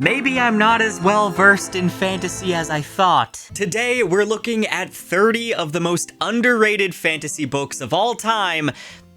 Maybe I'm not as well versed in fantasy as I thought. Today, we're looking at 30 of the most underrated fantasy books of all time,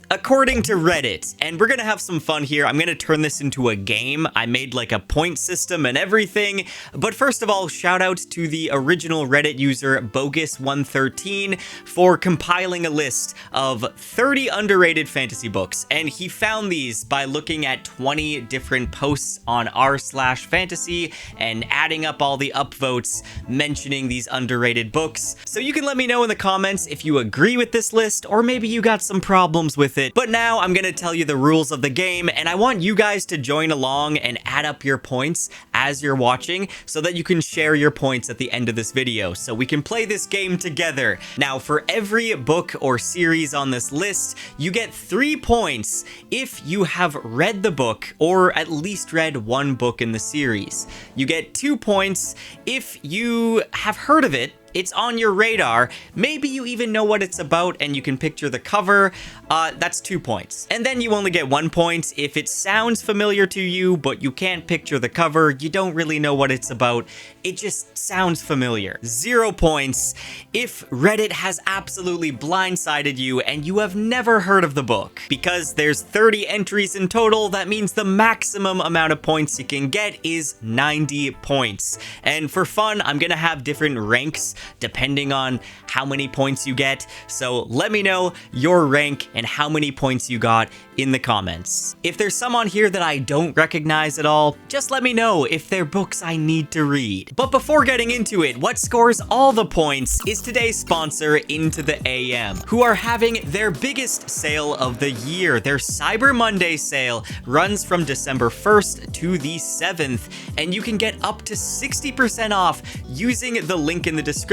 according to Reddit, and we're gonna have some fun here. I'm gonna turn this into a game. I made like a point system and everything, but first of all, shout out to the original Reddit user Bogus113 for compiling a list of 30 underrated fantasy books, and he found these by looking at 20 different posts on r/fantasy and adding up all the upvotes mentioning these underrated books. So you can let me know in the comments if you agree with this list, or maybe you got some problems with it. But now I'm gonna tell you the rules of the game, and I want you guys to join along and add up your points as you're watching so that you can share your points at the end of this video so we can play this game together. Now, for every book or series on this list, you get 3 points if you have read the book or at least read one book in the series. You get 2 points if you have heard of it, it's on your radar, maybe you even know what it's about and you can picture the cover, that's 2 points. And then you only get 1 point if it sounds familiar to you, but you can't picture the cover, you don't really know what it's about, it just sounds familiar. 0 points if Reddit has absolutely blindsided you and you have never heard of the book. Because there's 30 entries in total, that means the maximum amount of points you can get is 90 points. And for fun, I'm gonna have different ranks depending on how many points you get. So let me know your rank and how many points you got in the comments. If there's some on here that I don't recognize at all, just let me know if they're books I need to read. But before getting into it, what scores all the points is today's sponsor, Into the AM, who are having their biggest sale of the year. Their Cyber Monday sale runs from December 1st to the 7th, and you can get up to 60% off using the link in the description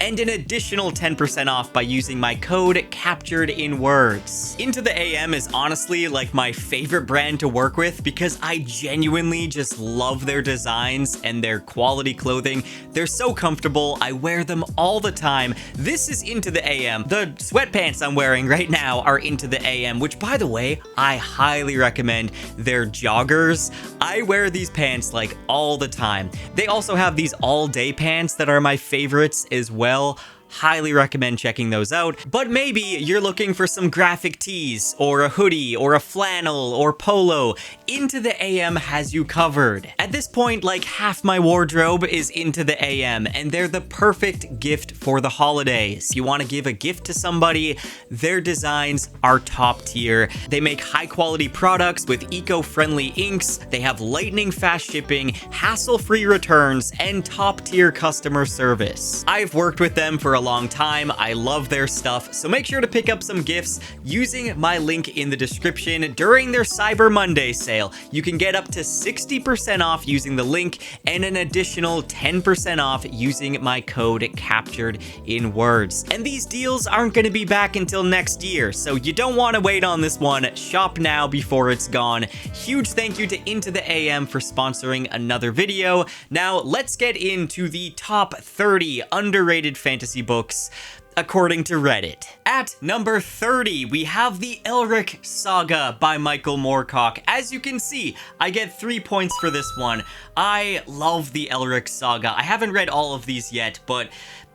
and an additional 10% off by using my code captured in words. Into the AM is honestly like my favorite brand to work with because I genuinely just love their designs and their quality clothing. They're so comfortable, I wear them all the time. This is Into the AM. The sweatpants I'm wearing right now are Into the AM, which by the way, I highly recommend. They're joggers. I wear these pants like all the time. They also have these all-day pants that are my favorites as well. Highly recommend checking those out. But maybe you're looking for some graphic tees or a hoodie or a flannel or polo. Into the AM has you covered. At this point, like half my wardrobe is Into the AM, and they're the perfect gift for the holidays. If you want to give a gift to somebody, their designs are top tier. They make high quality products with eco-friendly inks. They have lightning fast shipping, hassle-free returns, and top tier customer service. I've worked with them for a long time. I love their stuff, so make sure to pick up some gifts using my link in the description during their Cyber Monday sale. You can get up to 60% off using the link and an additional 10% off using my code captured in words. And these deals aren't going to be back until next year, so you don't want to wait on this one. Shop now before it's gone. Huge thank you to Into the AM for sponsoring another video. Now let's get into the top 30 underrated fantasy books according to Reddit. At number 30, we have the Elric Saga by Michael Moorcock. As you can see, I get 3 points for this one. I love the Elric Saga. I haven't read all of these yet, but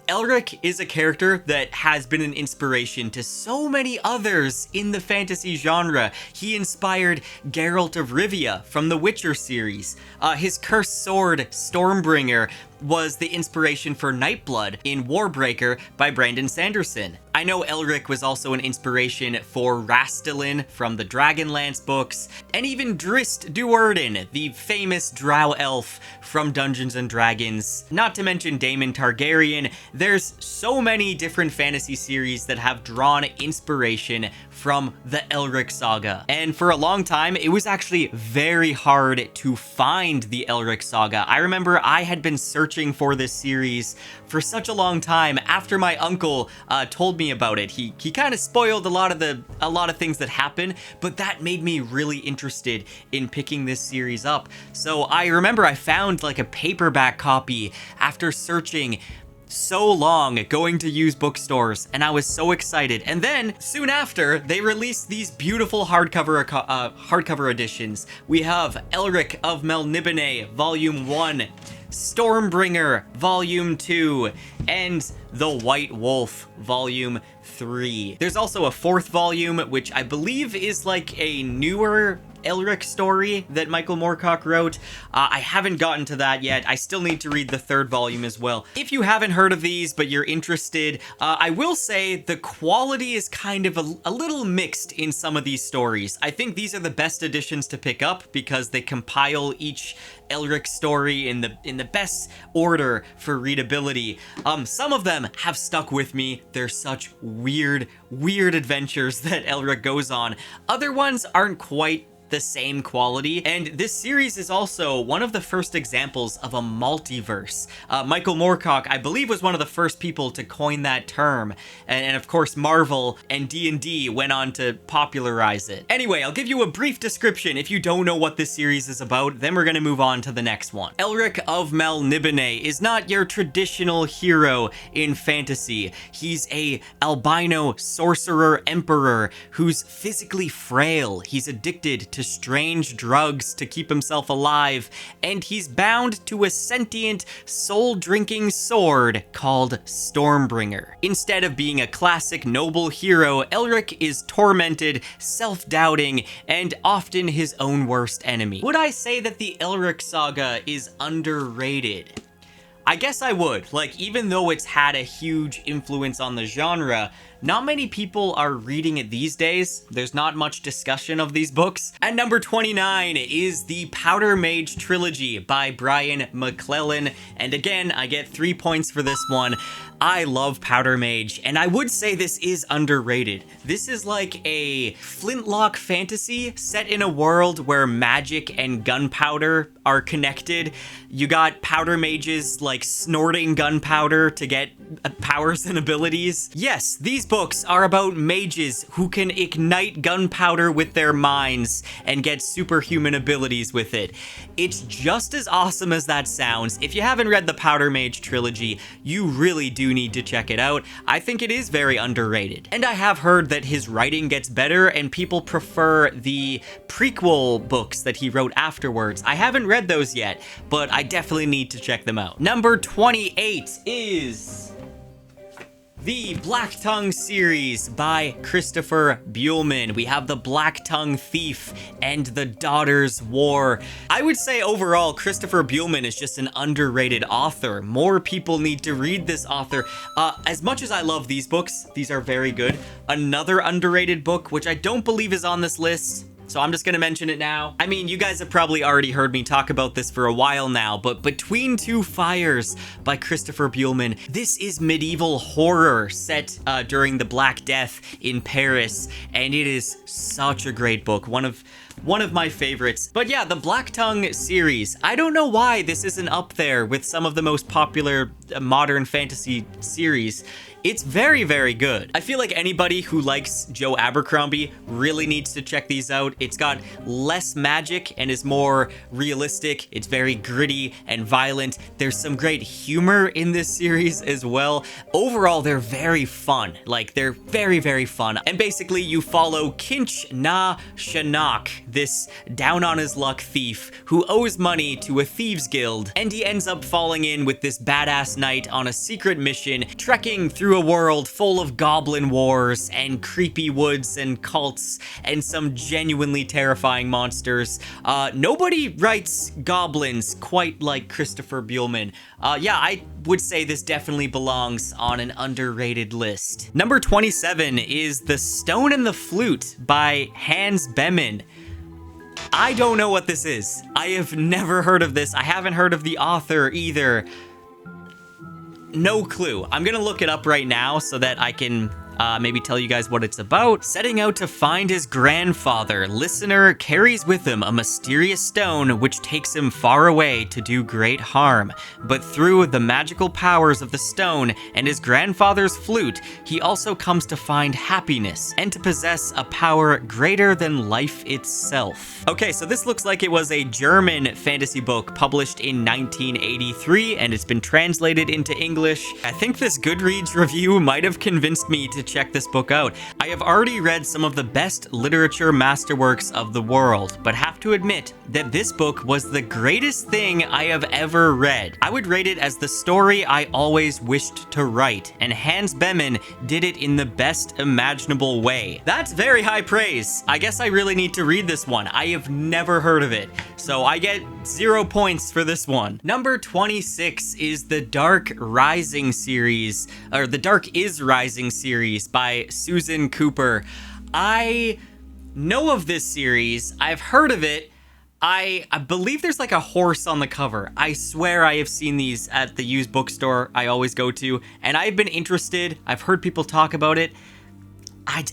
Elric is a character that has been an inspiration to so many others in the fantasy genre. He inspired Geralt of Rivia from the Witcher series. His cursed sword, Stormbringer, was the inspiration for Nightblood in Warbreaker by Brandon Sanderson. I know Elric was also an inspiration for Rastalin from the Dragonlance books, and even Drist Duerden, the famous drow elf from Dungeons & Dragons, not to mention Daemon Targaryen. There's so many different fantasy series that have drawn inspiration from the Elric Saga. And for a long time, it was actually very hard to find the Elric Saga. I remember I had been searching for this series for such a long time after my uncle told me about it. He kind of spoiled a lot of things that happen, but that made me really interested in picking this series up. So I remember I found like a paperback copy after searching so long going to used bookstores, and I was so excited. And then soon after, they released these beautiful hardcover editions. We have Elric of Melniboné Volume 1, Stormbringer Volume 2, and The White Wolf Volume 3. There's also a 4th volume, which I believe is like a newer Elric story that Michael Moorcock wrote. I haven't gotten to that yet. I still need to read the 3rd volume as well. If you haven't heard of these, but you're interested, I will say the quality is kind of a little mixed in some of these stories. I think these are the best editions to pick up because they compile each Elric story in the best order for readability. Some of them have stuck with me. They're such weird adventures that Elric goes on. Other ones aren't quite the same quality, and this series is also one of the first examples of a multiverse. Michael Moorcock, I believe, was one of the first people to coin that term, and of course Marvel and D&D went on to popularize it. Anyway, I'll give you a brief description if you don't know what this series is about, then we're gonna move on to the next one. Elric of Melniboné is not your traditional hero in fantasy. He's a albino sorcerer emperor who's physically frail. He's addicted to strange drugs to keep himself alive, and he's bound to a sentient, soul-drinking sword called Stormbringer. Instead of being a classic noble hero, Elric is tormented, self-doubting, and often his own worst enemy. Would I say that the Elric saga is underrated? I guess I would. Like, even though it's had a huge influence on the genre, not many people are reading it these days. There's not much discussion of these books. At number 29 is the Powder Mage Trilogy by Brian McClellan. And again, I get 3 points for this one. I love Powder Mage, and I would say this is underrated. This is like a flintlock fantasy set in a world where magic and gunpowder are connected. You got powder mages like snorting gunpowder to get powers and abilities. Yes, these books are about mages who can ignite gunpowder with their minds and get superhuman abilities with it. It's just as awesome as that sounds. If you haven't read the Powder Mage Trilogy, you really do need to check it out. I think it is very underrated. And I have heard that his writing gets better and people prefer the prequel books that he wrote afterwards. I haven't read those yet, but I definitely need to check them out. Number 28 is the Black Tongue series by Christopher Buehlman. We have The Black Tongue Thief and The Daughter's War. I would say overall, Christopher Buehlman is just an underrated author. More people need to read this author. As much as I love these books, these are very good. Another underrated book, which I don't believe is on this list, so I'm just gonna mention it now. I mean, you guys have probably already heard me talk about this for a while now, but Between Two Fires by Christopher Buehlman. This is medieval horror set during the Black Death in Paris, and it is such a great book. One of my favorites. But yeah, the Black Tongue series. I don't know why this isn't up there with some of the most popular modern fantasy series. It's very, very good. I feel like anybody who likes Joe Abercrombie really needs to check these out. It's got less magic and is more realistic. It's very gritty and violent. There's some great humor in this series as well. Overall, they're very fun. Like, they're very, very fun. And basically, you follow Kinch Na Shinnok, this down-on-his-luck thief who owes money to a thieves guild, and he ends up falling in with this badass knight on a secret mission, trekking through a world full of goblin wars and creepy woods and cults and some genuinely terrifying monsters. Nobody writes goblins quite like Christopher Buehlman. Yeah, I would say this definitely belongs on an underrated list. Number 27 is The Stone and the Flute by Hans Beeman. I don't know what this is. I have never heard of this. I haven't heard of the author either. No clue. I'm gonna look it up right now so that I can maybe tell you guys what it's about. Setting out to find his grandfather, listener carries with him a mysterious stone which takes him far away to do great harm. But through the magical powers of the stone and his grandfather's flute, he also comes to find happiness and to possess a power greater than life itself. Okay, so this looks like it was a German fantasy book published in 1983, and it's been translated into English. I think this Goodreads review might have convinced me to check this book out. I have already read some of the best literature masterworks of the world, but have to admit that this book was the greatest thing I have ever read. I would rate it as the story I always wished to write, and Hans Beeman did it in the best imaginable way. That's very high praise. I guess I really need to read this one. I have never heard of it, so I get 0 points for this one. Number 26 is the Dark Rising series, or the Dark is Rising series by Susan Cooper. I know of this series. I've heard of it. I believe there's like a horse on the cover. I swear I have seen these at the used bookstore I always go to, and I've been interested. I've heard people talk about it.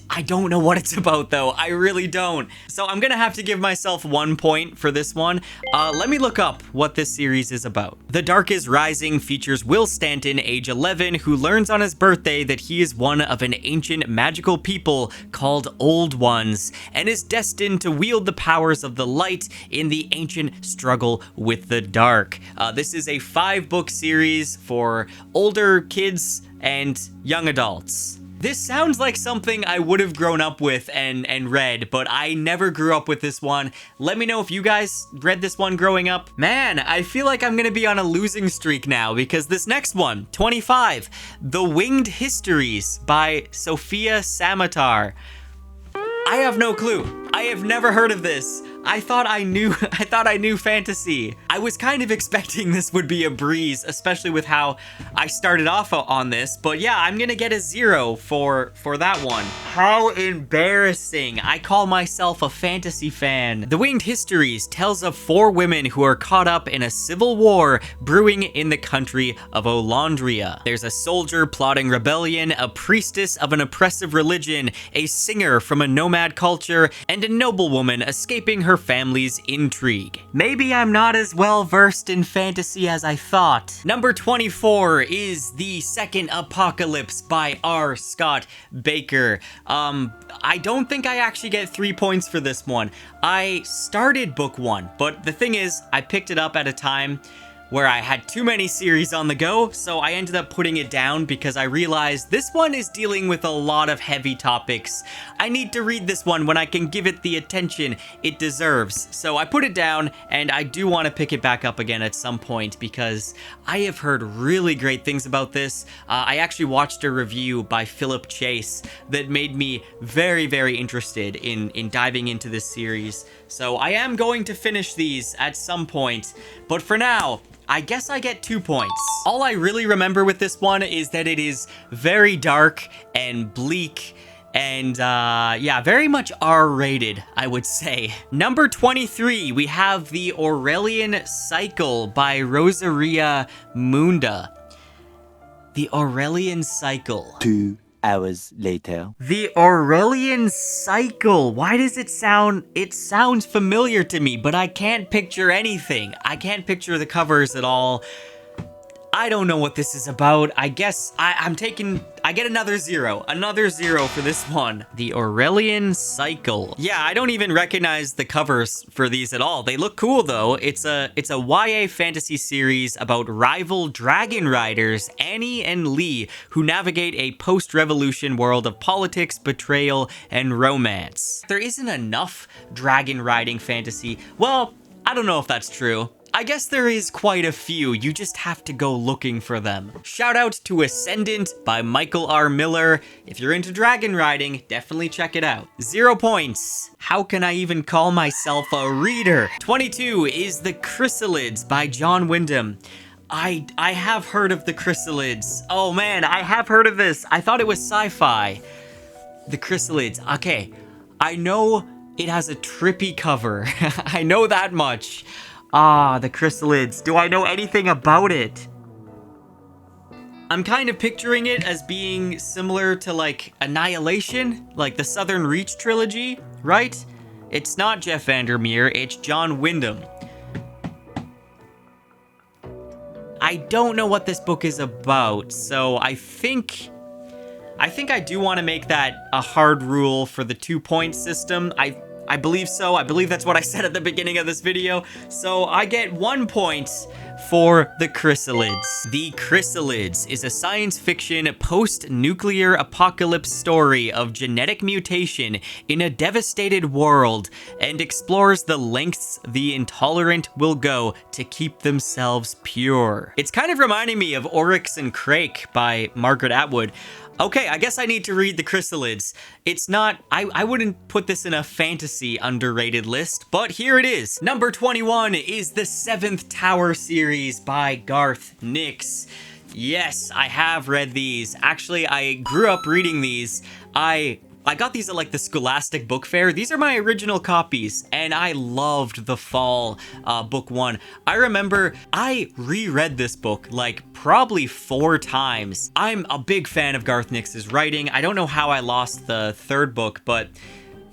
I don't know what it's about though. I really don't. So I'm gonna have to give myself 1 point for this one. Let me look up what this series is about. The Dark is Rising features Will Stanton, age 11, who learns on his birthday that he is one of an ancient magical people called Old Ones, and is destined to wield the powers of the light in the ancient struggle with the dark. This is a 5-book series for older kids and young adults. This sounds like something I would have grown up with and read, but I never grew up with this one. Let me know if you guys read this one growing up. Man, I feel like I'm gonna be on a losing streak now, because this next one, 25, The Winged Histories by Sophia Samatar. I have no clue. I have never heard of this. I thought I knew fantasy. I was kind of expecting this would be a breeze, especially with how I started off on this, but yeah, I'm gonna get a 0 for that one. How embarrassing. I call myself a fantasy fan. The Winged Histories tells of 4 women who are caught up in a civil war brewing in the country of Olandria. There's a soldier plotting rebellion, a priestess of an oppressive religion, a singer from a nomad culture, and a noblewoman escaping her family's intrigue. Maybe I'm not as well versed in fantasy as I thought. Number 24 is The Second Apocalypse by R. Scott Baker. I don't think I actually get 3 points for this one. I started book 1, but the thing is, I picked it up at a time where I had too many series on the go, so I ended up putting it down because I realized this one is dealing with a lot of heavy topics. I need to read this one when I can give it the attention it deserves. So I put it down, and I do want to pick it back up again at some point because I have heard really great things about this. I actually watched a review by Philip Chase that made me very, very interested in diving into this series. So I am going to finish these at some point, but for now, I guess I get 2 points. All I really remember with this one is that it is very dark and bleak and yeah, very much R-rated, I would say. Number 23, we have The Aurelian Cycle by Rosaria Munda. The Aurelian Cycle. 2 hours later. The Aurelian Cycle. Why does it sounds familiar to me, but I can't picture anything. I can't picture the covers at all. I don't know what this is about. I guess I get another 0. Another 0 for this one. The Aurelian Cycle. Yeah, I don't even recognize the covers for these at all. They look cool though. It's a YA fantasy series about rival dragon riders Annie and Lee who navigate a post-revolution world of politics, betrayal, and romance. There isn't enough dragon riding fantasy. Well, I don't know if that's true. I guess there is quite a few, you just have to go looking for them. Shout out to Ascendant by Michael R. Miller. If you're into dragon riding, definitely check it out. 0 points. How can I even call myself a reader? 22 is The Chrysalids by John Wyndham. I have heard of The Chrysalids. Oh man, I have heard of this. I thought it was sci-fi. The Chrysalids, okay. I know it has a trippy cover. I know that much. Ah, The Chrysalids. Do I know anything about it? I'm kind of picturing it as being similar to like Annihilation, like the Southern Reach trilogy, right? It's not Jeff Vandermeer, it's John Wyndham. I don't know what this book is about, so I think I do want to make that a hard rule for the 2-point system. I believe so. I believe that's what I said at the beginning of this video. So I get 1 point for The Chrysalids. The Chrysalids is a science fiction post-nuclear apocalypse story of genetic mutation in a devastated world and explores the lengths the intolerant will go to keep themselves pure. It's kind of reminding me of Oryx and Crake by Margaret Atwood. Okay, I guess I need to read The Chrysalids. It's not, I wouldn't put this in a fantasy underrated list, but here it is. Number 21 is the 7th Tower series by Garth Nix. Yes, I have read these. Actually, I grew up reading these. I got these at like the Scholastic Book Fair. These are my original copies, and I loved The Fall, book 1. I remember I reread this book like probably 4 times. I'm a big fan of Garth Nix's writing. I don't know how I lost the 3rd book, but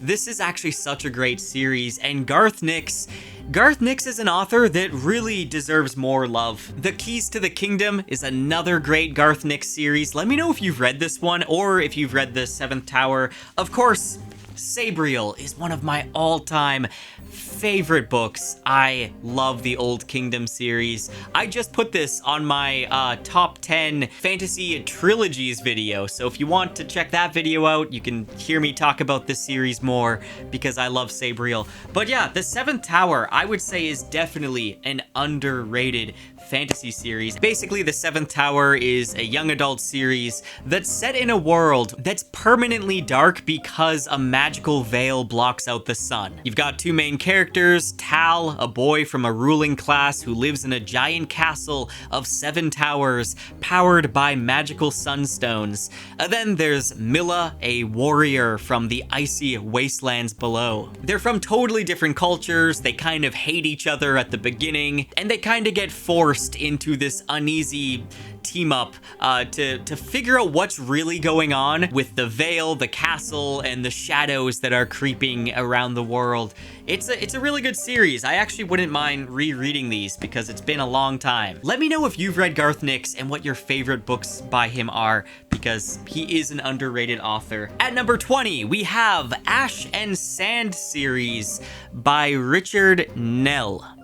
this is actually such a great series, and Garth Nix is an author that really deserves more love. The Keys to the Kingdom is another great Garth Nix series. Let me know if you've read this one or if you've read the 7th Tower. Of course, Sabriel is one of my all-time favorite books. I love the Old Kingdom series. I just put this on my top 10 fantasy trilogies video, so if you want to check that video out, you can hear me talk about this series more because I love Sabriel. But yeah, the 7th Tower, I would say, is definitely an underrated fantasy series. Basically, the 7th Tower is a young adult series that's set in a world that's permanently dark because a magical veil blocks out the sun. You've got 2 main characters, Tal, a boy from a ruling class who lives in a giant castle of 7 towers powered by magical sunstones. And then there's Milla, a warrior from the icy wastelands below. They're from totally different cultures, they kind of hate each other at the beginning, and they kind of get forced into this uneasy team up to figure out what's really going on with the veil, the castle, and the shadows that are creeping around the world. It's a really good series. I actually wouldn't mind rereading these because it's been a long time. Let me know if you've read Garth Nix and what your favorite books by him are, because he is an underrated author. At number 20, we have Ash and Sand series by Richard Nell.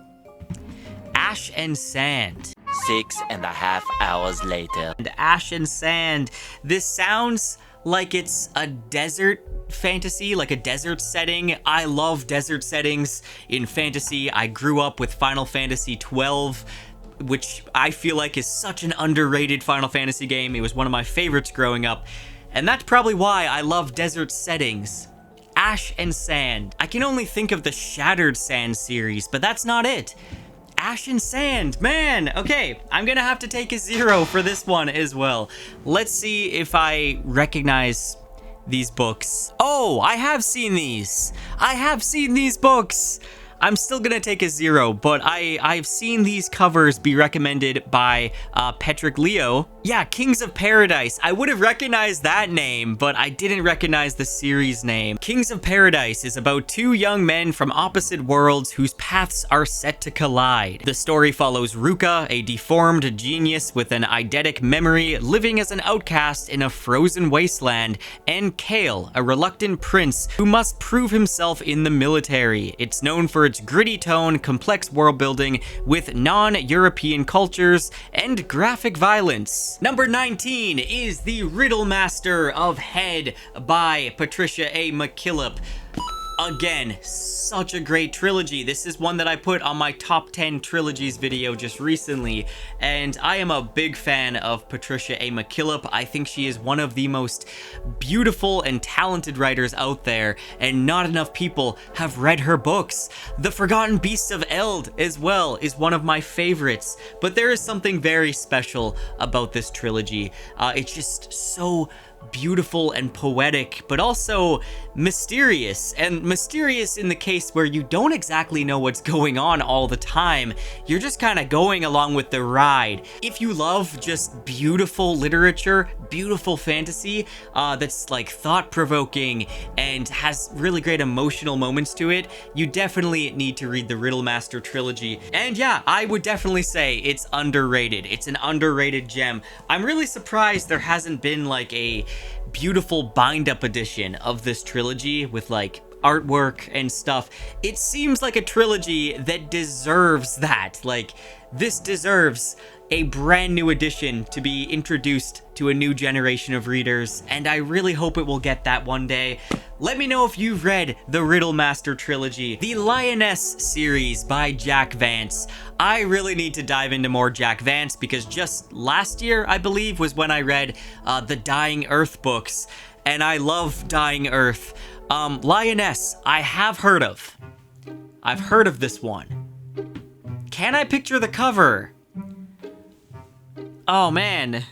Ash and Sand. 6.5 hours later. And Ash and Sand. This sounds like it's a desert fantasy, like a desert setting. I love desert settings in fantasy. I grew up with Final Fantasy XII, which I feel like is such an underrated Final Fantasy game. It was one of my favorites growing up, and that's probably why I love desert settings. Ash and Sand. I can only think of the Shattered Sand series, but that's not it. Ash and Sand, man. Okay, I'm gonna have to take a 0 for this one as well. Let's see if I recognize these books. Oh, I have seen these. I have seen these books. I'm still gonna take a 0, but I've seen these covers be recommended by Patrick Leo. Yeah, Kings of Paradise. I would have recognized that name, but I didn't recognize the series name. Kings of Paradise is about 2 young men from opposite worlds whose paths are set to collide. The story follows Ruka, a deformed genius with an eidetic memory, living as an outcast in a frozen wasteland, and Kale, a reluctant prince who must prove himself in the military. It's known for its gritty tone, complex world building with non-European cultures, and graphic violence. Number 19 is The Riddle Master of Head by Patricia A. McKillop. Again, such a great trilogy. This is one that I put on my top 10 trilogies video just recently, and I am a big fan of Patricia A. McKillop. I think she is one of the most beautiful and talented writers out there, and not enough people have read her books. The Forgotten Beasts of Eld as well is one of my favorites, but there is something very special about this trilogy. It's just so beautiful and poetic, but also mysterious. And mysterious in the case where you don't exactly know what's going on all the time. You're just kind of going along with the ride. If you love just beautiful literature, beautiful fantasy, that's like thought-provoking and has really great emotional moments to it, you definitely need to read the Riddlemaster trilogy. And yeah, I would definitely say it's underrated. It's an underrated gem. I'm really surprised there hasn't been like a beautiful bind-up edition of this trilogy with like artwork and stuff. It seems like a trilogy that deserves that. Like, this deserves a brand new edition to be introduced to a new generation of readers, and I really hope it will get that one day. Let me know if you've read the Riddlemaster trilogy, the Lioness series by Jack Vance. I really need to dive into more Jack Vance because just last year, I believe, was when I read the Dying Earth books, and I love Dying Earth. Lioness, I have heard of. I've heard of this one. Can I picture the cover? Oh man.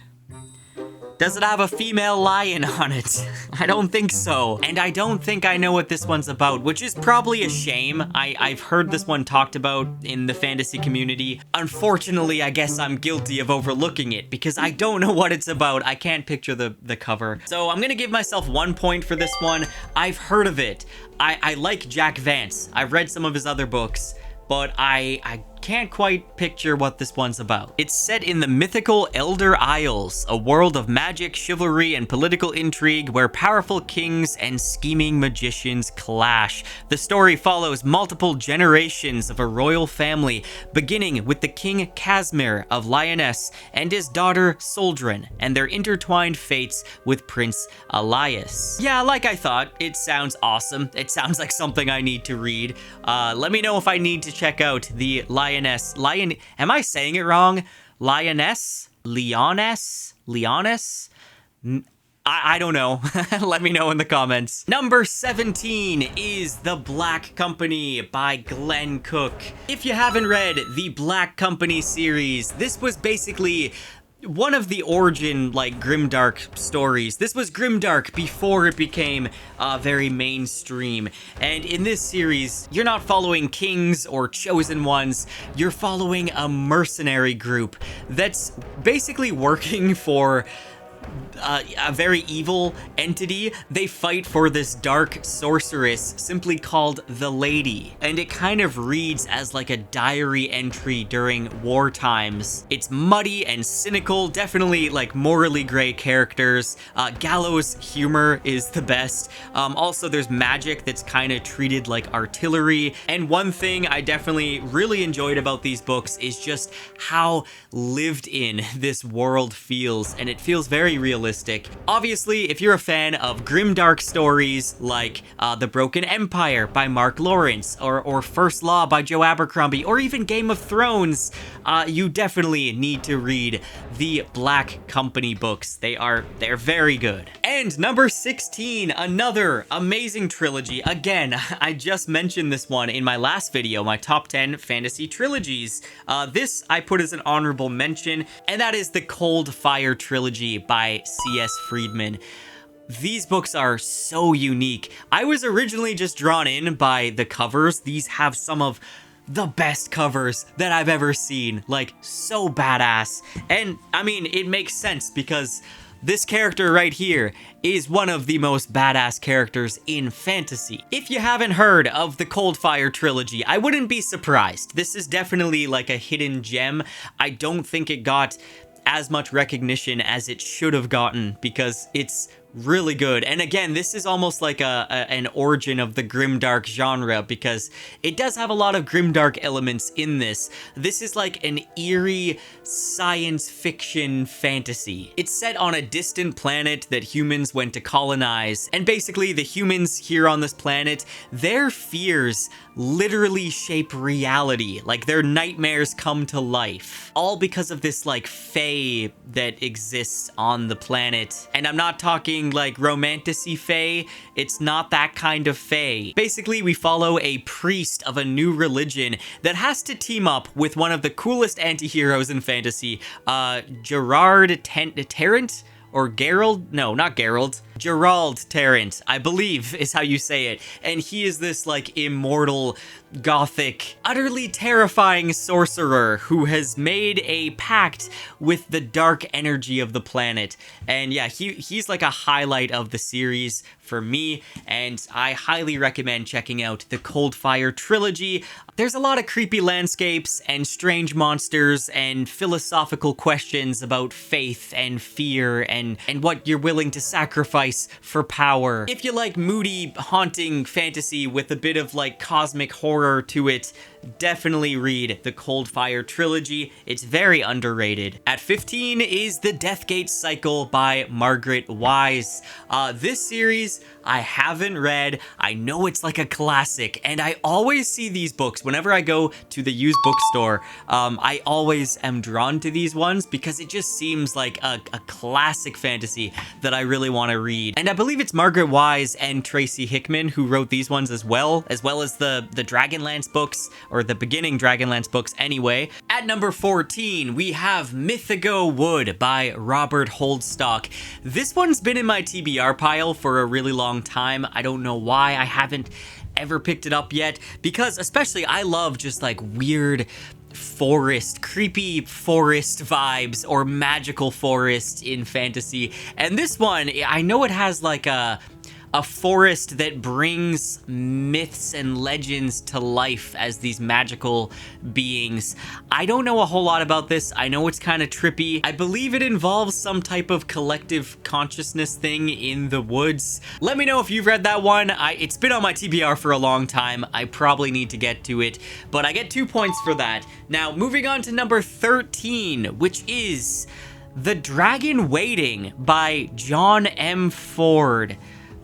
Does it have a female lion on it? I don't think so. And I don't think I know what this one's about, which is probably a shame. I've heard this one talked about in the fantasy community. Unfortunately, I guess I'm guilty of overlooking it because I don't know what it's about. I can't picture the cover. So I'm gonna give myself 1 point for this one. I've heard of it. I like Jack Vance. I've read some of his other books, but I can't quite picture what this one's about. It's set in the mythical Elder Isles, a world of magic, chivalry, and political intrigue where powerful kings and scheming magicians clash. The story follows multiple generations of a royal family, beginning with the King Casimir of Lyonesse and his daughter Soldrin, and their intertwined fates with Prince Elias. Yeah, like I thought, it sounds awesome. It sounds like something I need to read. Let me know if I need to check out the am I saying it wrong? Lioness? Leoness? I don't know. Let me know in the comments. Number 17 is The Black Company by Glenn Cook. If you haven't read the Black Company series, this was basically one of the origin, like, grimdark stories. This was grimdark before it became very mainstream. And in this series, you're not following kings or chosen ones. You're following a mercenary group that's basically working for a very evil entity. They fight for this dark sorceress simply called the Lady, and it kind of reads as like a diary entry during war times. It's muddy and cynical, definitely like morally gray characters. Gallows humor is the best. Also, there's magic that's kind of treated like artillery, and one thing I definitely really enjoyed about these books is just how lived in this world feels, and it feels very realistic. Obviously, if you're a fan of grimdark stories like The Broken Empire by Mark Lawrence, or First Law by Joe Abercrombie, or even Game of Thrones, you definitely need to read the Black Company books. They're very good. And number 16, another amazing trilogy. Again, I just mentioned this one in my last video, my top 10 fantasy trilogies. This I put as an honorable mention, and that is the Cold Fire trilogy by C.S. Friedman. These books are so unique. I was originally just drawn in by the covers. These have some of the best covers that I've ever seen. Like, so badass. And, I mean, it makes sense because this character right here is one of the most badass characters in fantasy. If you haven't heard of the Cold Fire trilogy, I wouldn't be surprised. This is definitely like a hidden gem. I don't think it got as much recognition as it should have gotten because it's really good. And again, this is almost like an origin of the grimdark genre because it does have a lot of grimdark elements in this. This is like an eerie science fiction fantasy. It's set on a distant planet that humans went to colonize, and basically the humans here on this planet, their fears literally shape reality. Like, their nightmares come to life, all because of this like fae that exists on the planet. And I'm not talking like romantasy fae. It's not that kind of fae. Basically, we follow a priest of a new religion that has to team up with one of the coolest anti-heroes in fantasy, Gerard Tarrant, or Gerald, no, not Gerald, Gerald Tarrant, I believe is how you say it. And he is this like immortal, gothic, utterly terrifying sorcerer who has made a pact with the dark energy of the planet. And yeah, he's like a highlight of the series for me, and I highly recommend checking out the Coldfire trilogy. There's a lot of creepy landscapes and strange monsters and philosophical questions about faith and fear and what you're willing to sacrifice for power. If you like moody, haunting fantasy with a bit of like cosmic horror to it, definitely read the Coldfire trilogy. It's very underrated. At 15 is The Deathgate Cycle by Margaret Wise. This series I haven't read. I know it's like a classic, and I always see these books whenever I go to the used bookstore. I always am drawn to these ones because it just seems like a classic fantasy that I really want to read. And I believe it's Margaret Wise and Tracy Hickman who wrote these ones as well as the Dragonlance books, or the beginning Dragonlance books anyway. At number 14, we have Mythigo Wood by Robert Holdstock. This one's been in my TBR pile for a really long time. I don't know why I haven't ever picked it up yet, because especially I love just like weird forest, creepy forest vibes or magical forest in fantasy. And this one, I know it has like a forest that brings myths and legends to life as these magical beings. I don't know a whole lot about this. I know it's kind of trippy. I believe it involves some type of collective consciousness thing in the woods. Let me know if you've read that one. It's been on my TBR for a long time. I probably need to get to it, but I get 2 points for that. Now, moving on to number 13, which is The Dragon Waiting by John M. Ford.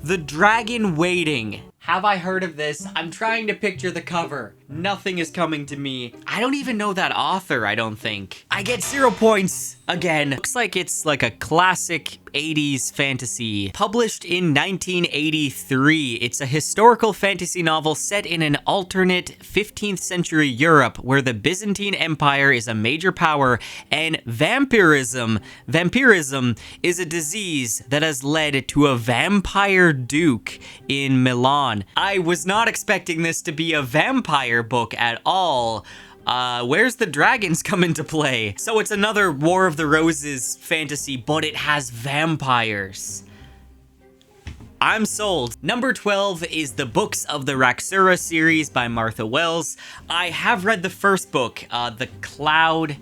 The Dragon Waiting. Have I heard of this? I'm trying to picture the cover. Nothing is coming to me. I don't even know that author, I don't think. I get 0 points again. Looks like it's like a classic 80s fantasy. Published in 1983. It's a historical fantasy novel set in an alternate 15th century Europe where the Byzantine Empire is a major power and vampirism is a disease that has led to a vampire duke in Milan. I was not expecting this to be a vampire book at all. Where's the dragons come into play? So it's another War of the Roses fantasy, but it has vampires. I'm sold. Number 12 is the Books of the Raxura series by Martha Wells. I have read the first book, The Cloud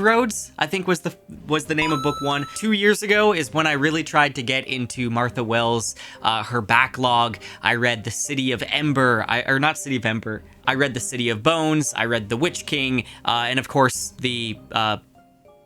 Roads, I think was the name of book 1. 2 years ago is when I really tried to get into Martha Wells, her backlog. I read The City of Ember, or not City of Ember. I read The City of Bones, I read The Witch King, and of course the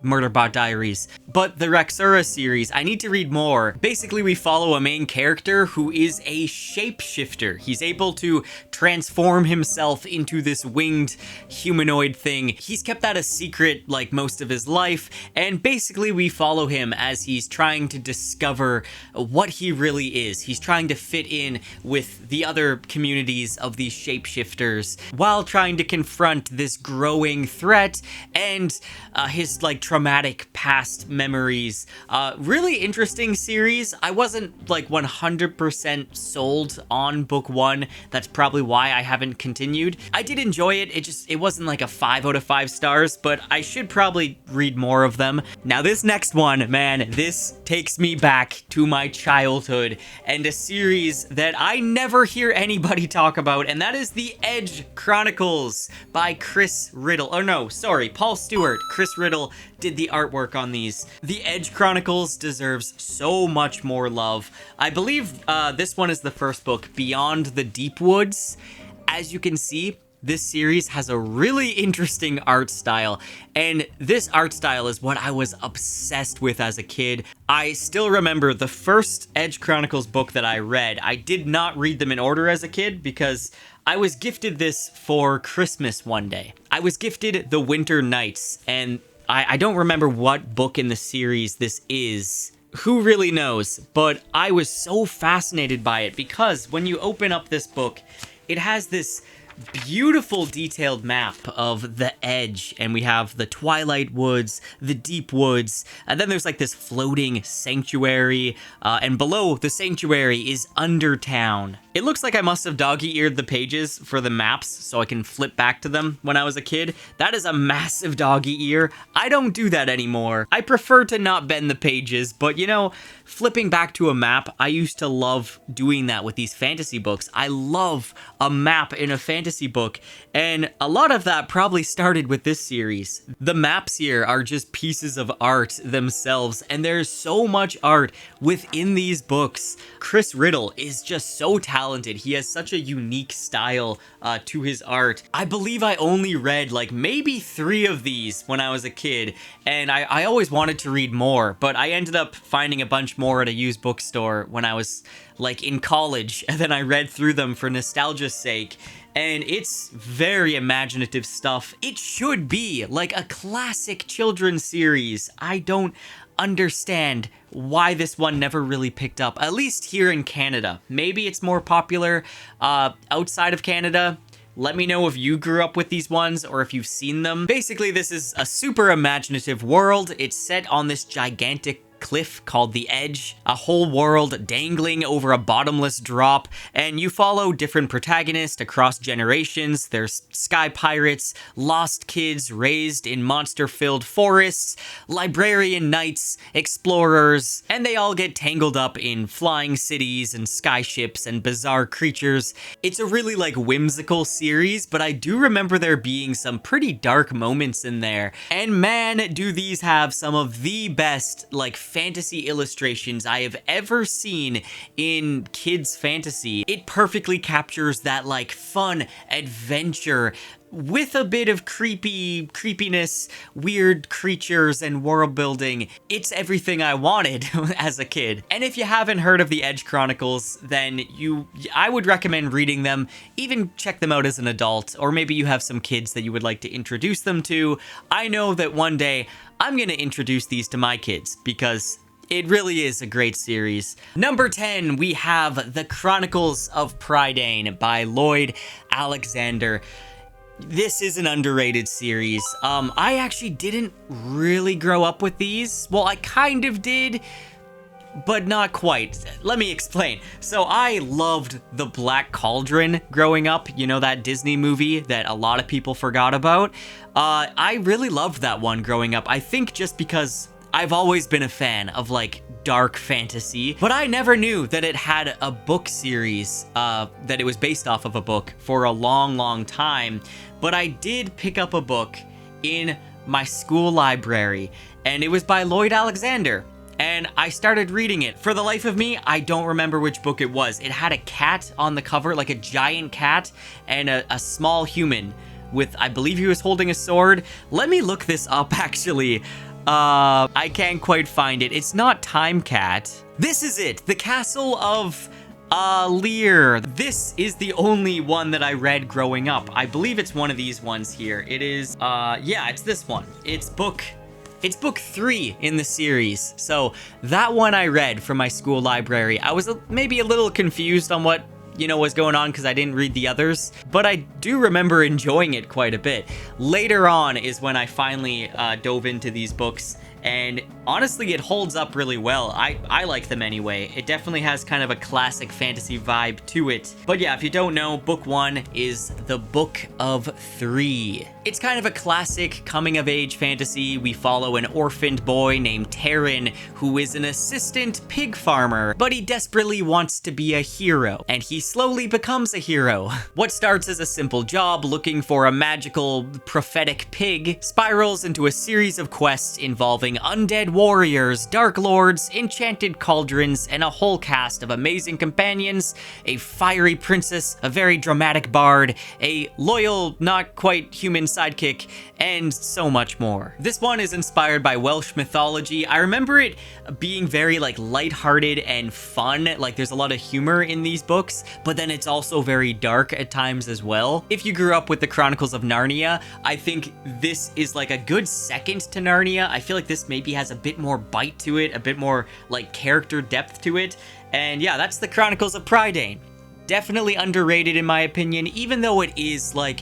Murderbot Diaries. But the Raxura series, I need to read more. Basically, we follow a main character who is a shapeshifter. He's able to transform himself into this winged humanoid thing. He's kept that a secret like most of his life, and basically we follow him as he's trying to discover what he really is. He's trying to fit in with the other communities of these shapeshifters while trying to confront this growing threat and his like traumatic past memories. Really interesting series. I wasn't like 100% sold on book 1. That's probably why I haven't continued. I did enjoy it. It wasn't like a 5 out of 5 stars, but I should probably read more of them. Now this next one, man, this takes me back to my childhood and a series that I never hear anybody talk about, and that is The Edge Chronicles by Chris Riddle. Oh no, sorry, Paul Stewart. Chris Riddle did the artwork on these. The Edge Chronicles deserves so much more love. I believe this one is the first book, Beyond the Deep Woods. As you can see, this series has a really interesting art style, and this art style is what I was obsessed with as a kid. I still remember the first Edge Chronicles book that I read. I did not read them in order as a kid because I was gifted this for Christmas one day. I was gifted The Winter Nights, and I don't remember what book in the series this is. Who really knows? But I was so fascinated by it because when you open up this book, it has this beautiful detailed map of the edge, and we have the Twilight Woods, the Deep Woods, and then there's like this floating sanctuary, and below the sanctuary is Undertown. It looks like I must have doggy-eared the pages for the maps so I can flip back to them when I was a kid. That is a massive doggy ear. I don't do that anymore. I prefer to not bend the pages, but you know, flipping back to a map, I used to love doing that with these fantasy books. I love a map in a fantasy book, and a lot of that probably started with this series. The maps here are just pieces of art themselves, and there's so much art within these books. Chris Riddle is just so talented. He has such a unique style to his art. I believe I only read like maybe 3 of these when I was a kid, and I always wanted to read more, but I ended up finding a bunch more at a used bookstore when I was like in college, and then I read through them for nostalgia's sake. And it's very imaginative stuff. It should be like a classic children's series. I don't understand why this one never really picked up, at least here in Canada. Maybe it's more popular outside of Canada. Let me know if you grew up with these ones or if you've seen them. Basically, this is a super imaginative world. It's set on this gigantic cliff called the Edge, a whole world dangling over a bottomless drop, and you follow different protagonists across generations. There's sky pirates, lost kids raised in monster-filled forests, librarian knights, explorers, and they all get tangled up in flying cities and skyships and bizarre creatures. It's a really like whimsical series, but I do remember there being some pretty dark moments in there. And man, do these have some of the best like fantasy illustrations I have ever seen in kids fantasy. It perfectly captures that like fun adventure with a bit of creepiness, weird creatures, and world building. It's everything I wanted as a kid. And if you haven't heard of the Edge Chronicles, then I would recommend reading them. Even check them out as an adult, or maybe you have some kids that you would like to introduce them to. I know that one day I'm gonna introduce these to my kids because it really is a great series. Number 10, we have The Chronicles of Prydain by Lloyd Alexander. This is an underrated series. I actually didn't really grow up with these. Well, I kind of did, but not quite. Let me explain. So I loved The Black Cauldron growing up. You know, that Disney movie that a lot of people forgot about? I really loved that one growing up. I think just because I've always been a fan of like dark fantasy, but I never knew that it had a book series, that it was based off of a book for a long time. But I did pick up a book in my school library, and it was by Lloyd Alexander. And I started reading it. For the life of me, I don't remember which book it was. It had a cat on the cover, like a giant cat, and a small human with, I believe he was holding a sword. Let me look this up, actually. I can't quite find it. It's not Time Cat. This is it, The Castle of Lear. This is the only one that I read growing up. I believe it's one of these ones here. It is, yeah, it's this one. It's book 3 in the series. So that one I read from my school library. I was maybe a little confused on what, you know, was going on because I didn't read the others, but I do remember enjoying it quite a bit. Later on is when I finally dove into these books, and honestly, it holds up really well. I like them anyway. It definitely has kind of a classic fantasy vibe to it. But yeah, if you don't know, book 1 is The Book of 3. It's kind of a classic coming-of-age fantasy. We follow an orphaned boy named Taryn, who is an assistant pig farmer, but he desperately wants to be a hero, and he slowly becomes a hero. What starts as a simple job looking for a magical, prophetic pig spirals into a series of quests involving undead warriors, dark lords, enchanted cauldrons, and a whole cast of amazing companions, a fiery princess, a very dramatic bard, a loyal, not quite human sidekick, and so much more. This one is inspired by Welsh mythology. I remember it being very like lighthearted and fun, like there's a lot of humor in these books, but then it's also very dark at times as well. If you grew up with the Chronicles of Narnia, I think this is like a good second to Narnia. I feel like this maybe has a bit more bite to it, a bit more like character depth to it. And yeah, that's the Chronicles of Prydain. definitely underrated in my opinion, even though it is like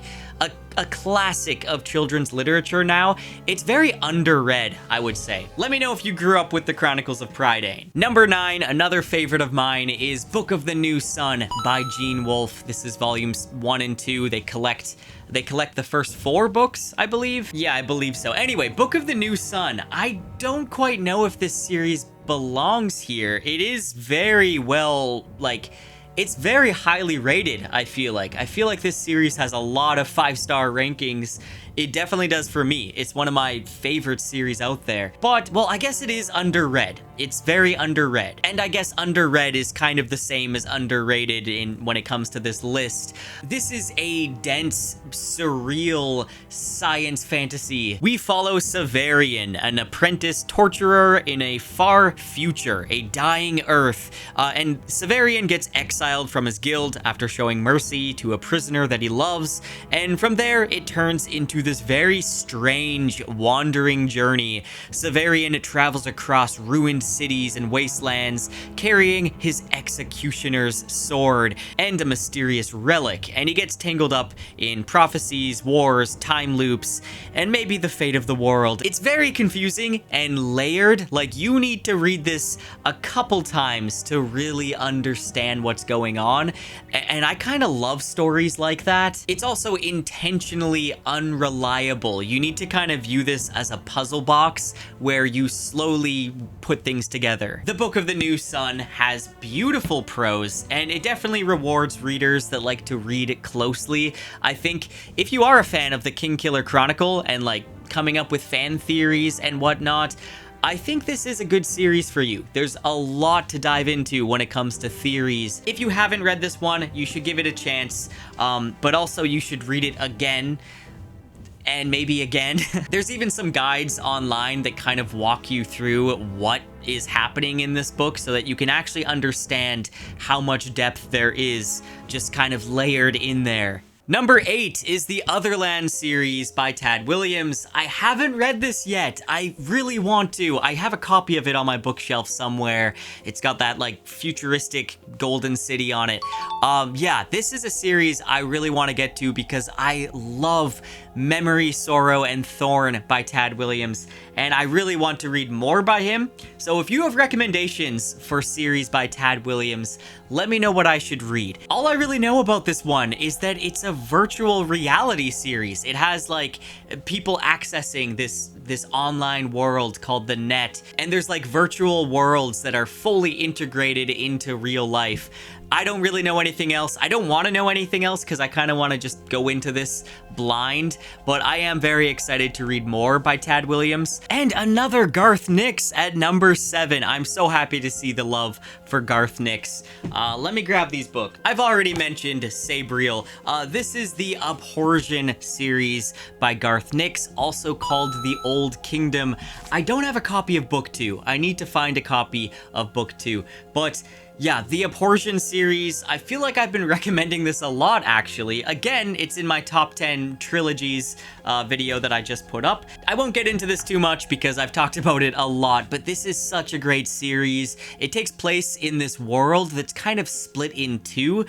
a classic of children's literature now. It's very underread, I would say. Let me know if you grew up with the Chronicles of Prydain. Number 9, another favorite of mine, is Book of the New Sun by Gene Wolfe. This is volumes 1 and 2. They collect the first 4 books, I believe. Yeah, I believe so. Anyway, Book of the New Sun. I don't quite know if this series belongs here. It is very well, like, it's very highly rated, I feel like. I feel like this series has a lot of 5-star rankings. It definitely does for me. It's one of my favorite series out there. But, well, I guess it is underread. It's very underread. And I guess underread is kind of the same as underrated when it comes to this list. This is a dense, surreal science fantasy. We follow Severian, an apprentice torturer in a far future, a dying Earth. And Severian gets exiled from his guild after showing mercy to a prisoner that he loves. And from there, it turns into this very strange, wandering journey. Severian travels across ruined cities and wastelands, carrying his executioner's sword and a mysterious relic, and he gets tangled up in prophecies, wars, time loops, and maybe the fate of the world. It's very confusing and layered. Like, you need to read this a couple times to really understand what's going on, and I kind of love stories like that. It's also intentionally unreliable. You need to kind of view this as a puzzle box where you slowly put things together. The Book of the New Sun has beautiful prose, and it definitely rewards readers that like to read it closely. I think if you are a fan of the Kingkiller Chronicle and like coming up with fan theories and whatnot, I think this is a good series for you. There's a lot to dive into when it comes to theories. If you haven't read this one, you should give it a chance, but also you should read it again. And maybe again. There's even some guides online that kind of walk you through what is happening in this book so that you can actually understand how much depth there is just kind of layered in there. Number 8 is the Otherland series by Tad Williams. I haven't read this yet. I really want to. I have a copy of it on my bookshelf somewhere. It's got that like futuristic golden city on it. Yeah, this is a series I really want to get to because I love Memory, Sorrow, and Thorn by Tad Williams, and I really want to read more by him. So if you have recommendations for series by Tad Williams, let me know what I should read. All I really know about this one is that it's a virtual reality series. It has like people accessing this online world called the net, and there's like virtual worlds that are fully integrated into real life. I don't really know anything else. I don't want to know anything else because I kind of want to just go into this blind, but I am very excited to read more by Tad Williams. And another Garth Nix at number 7. I'm so happy to see the love for Garth Nix. Let me grab these books. I've already mentioned Sabriel. This is the Abhorsion series by Garth Nix, also called The Old Kingdom. I don't have a copy of book 2. I need to find a copy of book 2, but yeah, the Abhorsion series, I feel like I've been recommending this a lot, actually. Again, it's in my top 10 trilogies video that I just put up. I won't get into this too much because I've talked about it a lot, but this is such a great series. It takes place in this world that's kind of split in two.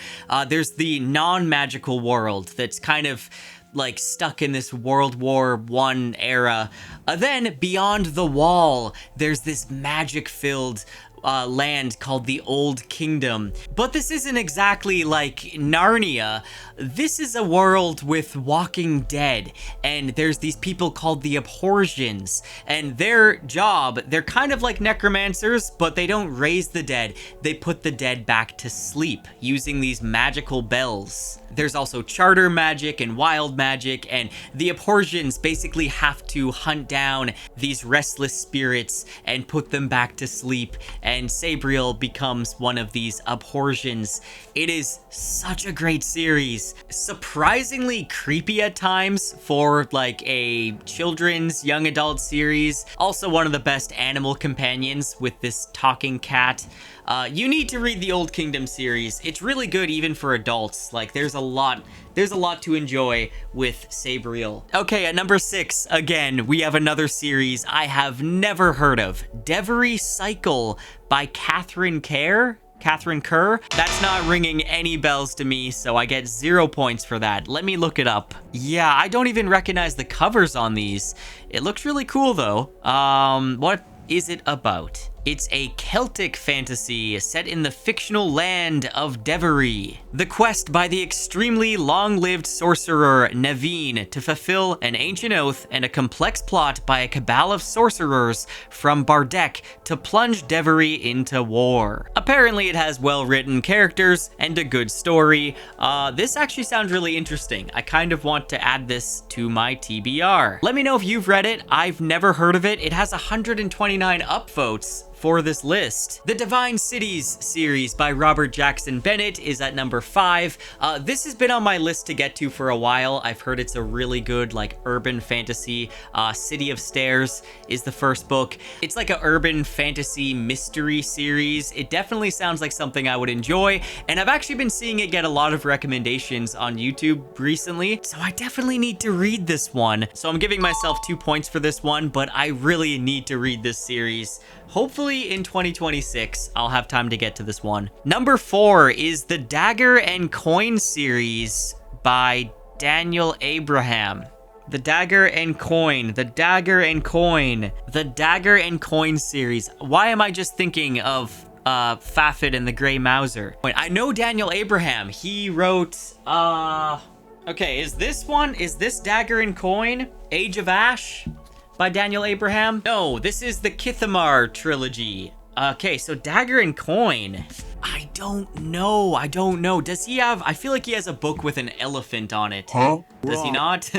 There's the non-magical world that's kind of like stuck in this World War I era. Then beyond the wall, there's this magic-filled land called the Old Kingdom. But this isn't exactly like Narnia. This is a world with Walking Dead, and there's these people called the Abhorsions, and their job, they're kind of like necromancers, but they don't raise the dead. They put the dead back to sleep using these magical bells. There's also charter magic and wild magic, and the Abhorsions basically have to hunt down these restless spirits and put them back to sleep, and Sabriel becomes one of these Abhorsions. It is such a great series. Surprisingly creepy at times for like a children's young adult series. Also one of the best animal companions with this talking cat. You need to read the Old Kingdom series. It's really good even for adults. Like there's a lot to enjoy with Sabriel. Okay, at number 6, again, we have another series I have never heard of. Devery Cycle by Catherine Kerr. Catherine Kerr? That's not ringing any bells to me, so I get 0 points for that. Let me look it up. Yeah, I don't even recognize the covers on these. It looks really cool, though. What is it about? It's a Celtic fantasy set in the fictional land of Devery. The quest by the extremely long-lived sorcerer Naveen to fulfill an ancient oath and a complex plot by a cabal of sorcerers from Bardek to plunge Devery into war. Apparently it has well-written characters and a good story. This actually sounds really interesting. I kind of want to add this to my TBR. Let me know if you've read it. I've never heard of it. It has 129 upvotes for this list. The Divine Cities series by Robert Jackson Bennett is at number 5. This has been on my list to get to for a while. I've heard it's a really good, like, urban fantasy. City of Stairs is the first book. It's like an urban fantasy mystery series. It definitely sounds like something I would enjoy, and I've actually been seeing it get a lot of recommendations on YouTube recently, so I definitely need to read this one. So I'm giving myself 2 points for this one, but I really need to read this series. Hopefully in 2026, I'll have time to get to this one. Number 4 is the Dagger and Coin series by Daniel Abraham. The Dagger and Coin, the Dagger and Coin, the Dagger and Coin series. Why am I just thinking of Fafid and the Grey Mouser? Wait, I know Daniel Abraham. He wrote, okay, is this Dagger and Coin? Age of Ash? By Daniel Abraham? No, this is the Kithamar trilogy. Okay, so Dagger and Coin. I don't know. Does he have, I feel like he has a book with an elephant on it. Huh? Does he not?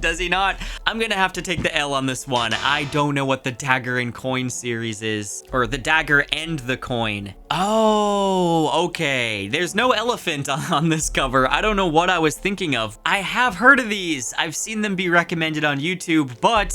Does he not? I'm gonna have to take the L on this one. I don't know what the Dagger and Coin series is. Or the Dagger and the Coin. Oh, okay. There's no elephant on this cover. I don't know what I was thinking of. I have heard of these. I've seen them be recommended on YouTube, but,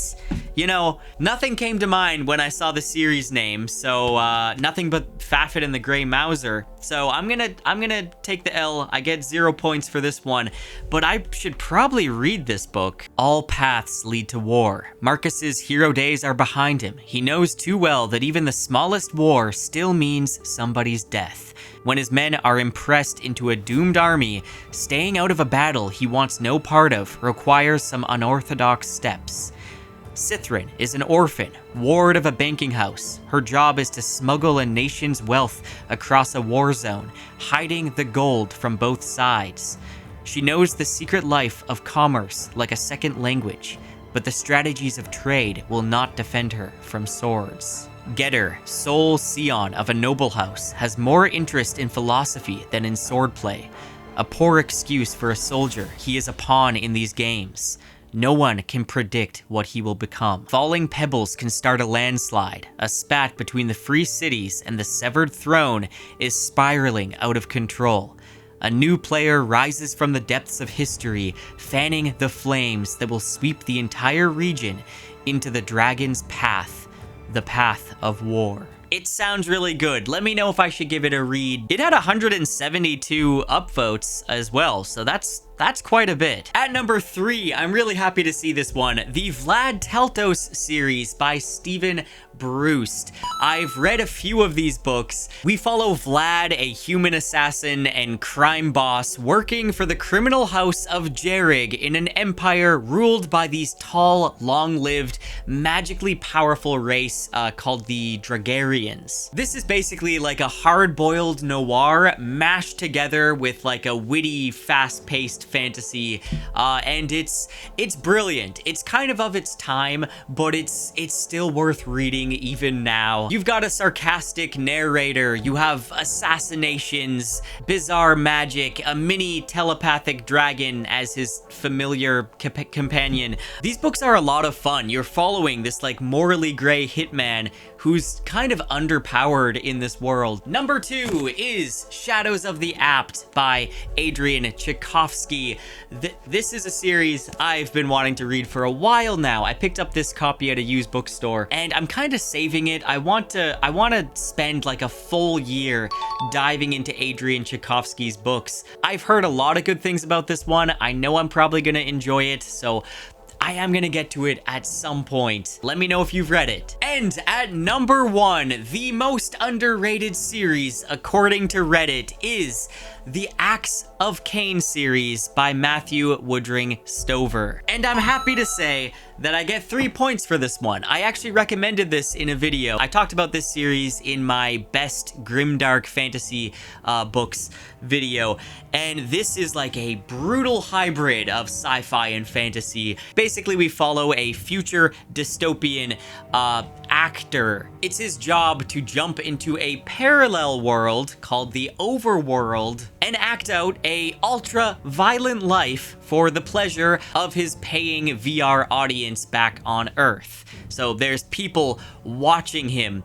you know, nothing came to mind when I saw the series name. So, nothing but Fafid and the Grey Mouser. So I'm gonna take the L. I get 0 points for this one, but I should probably read this book. All paths lead to war. Marcus's hero days are behind him. He knows too well that even the smallest war still means somebody's death. When his men are impressed into a doomed army, staying out of a battle he wants no part of requires some unorthodox steps. Cithrin is an orphan, ward of a banking house. Her job is to smuggle a nation's wealth across a war zone, hiding the gold from both sides. She knows the secret life of commerce like a second language, but the strategies of trade will not defend her from swords. Getter, sole scion of a noble house, has more interest in philosophy than in swordplay. A poor excuse for a soldier, he is a pawn in these games. No one can predict what he will become. Falling pebbles can start a landslide. A spat between the free cities and the severed throne is spiraling out of control. A new player rises from the depths of history, fanning the flames that will sweep the entire region into the dragon's path, the path of war. It sounds really good. Let me know if I should give it a read. It had 172 upvotes as well, so that's quite a bit. At number 3, I'm really happy to see this one. The Vlad Teltos series by Stephen Bruce. I've read a few of these books. We follow Vlad, a human assassin and crime boss, working for the criminal house of Jerrig in an empire ruled by these tall, long-lived, magically powerful race called the Dragarians. This is basically like a hard-boiled noir mashed together with like a witty, fast-paced fantasy, and it's brilliant. It's kind of its time, but it's still worth reading even now. You've got a sarcastic narrator, you have assassinations, bizarre magic, a mini telepathic dragon as his familiar companion. These books are a lot of fun. You're following this like morally gray hitman who's kind of underpowered in this world. Number 2 is Shadows of the Apt by Adrian Tchaikovsky. This is a series I've been wanting to read for a while now. I picked up this copy at a used bookstore and I'm kind of saving it. I want to spend like a full year diving into Adrian Tchaikovsky's books. I've heard a lot of good things about this one. I know I'm probably gonna enjoy it, so I am gonna get to it at some point. Let me know if you've read it. And at number 1, the most underrated series, according to Reddit, is the Acts of Cain series by Matthew Woodring Stover. And I'm happy to say that I get 3 points for this one. I actually recommended this in a video. I talked about this series in my best grimdark fantasy books video, and this is like a brutal hybrid of sci-fi and fantasy. Basically, we follow a future dystopian actor. It's his job to jump into a parallel world called the Overworld and act out a ultra-violent life for the pleasure of his paying VR audience back on Earth. So there's people watching him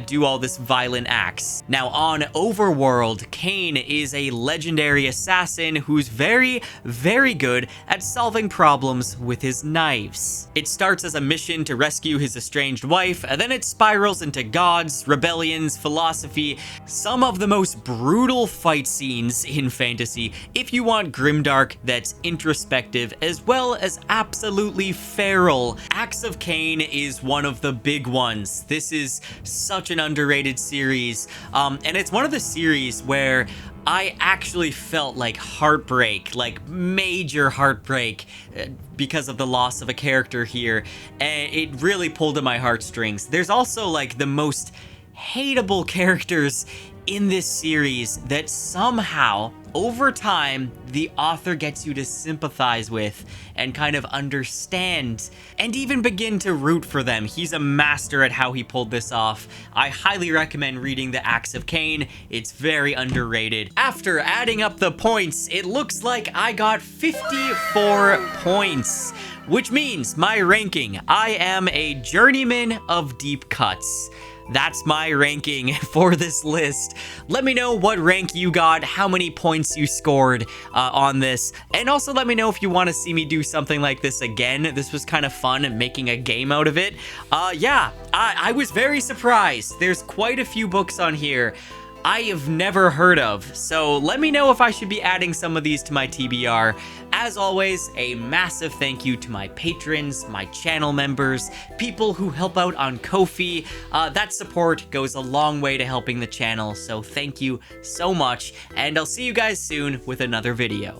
do all this violent acts. Now on Overworld, Cain is a legendary assassin who's very, very good at solving problems with his knives. It starts as a mission to rescue his estranged wife, and then it spirals into gods, rebellions, philosophy, some of the most brutal fight scenes in fantasy if you want grimdark that's introspective as well as absolutely feral. Acts of Cain is one of the big ones. This is such an underrated series, and it's one of the series where I actually felt like heartbreak, like major heartbreak, because of the loss of a character here, and it really pulled at my heartstrings. There's also like the most hateable characters in this series that somehow, over time, the author gets you to sympathize with and kind of understand and even begin to root for them. He's a master at how he pulled this off. I highly recommend reading The Acts of Cain. It's very underrated. After adding up the points, it looks like I got 54 points, which means my ranking, I am a journeyman of deep cuts. That's my ranking for this list. Let me know what rank you got, how many points you scored on this, and also let me know if you want to see me do something like this again. This was kind of fun, making a game out of it. Yeah, I was very surprised. There's quite a few books on here I have never heard of, so let me know if I should be adding some of these to my TBR. As always, a massive thank you to my patrons, my channel members, people who help out on Ko-fi. That support goes a long way to helping the channel, so thank you so much, and I'll see you guys soon with another video.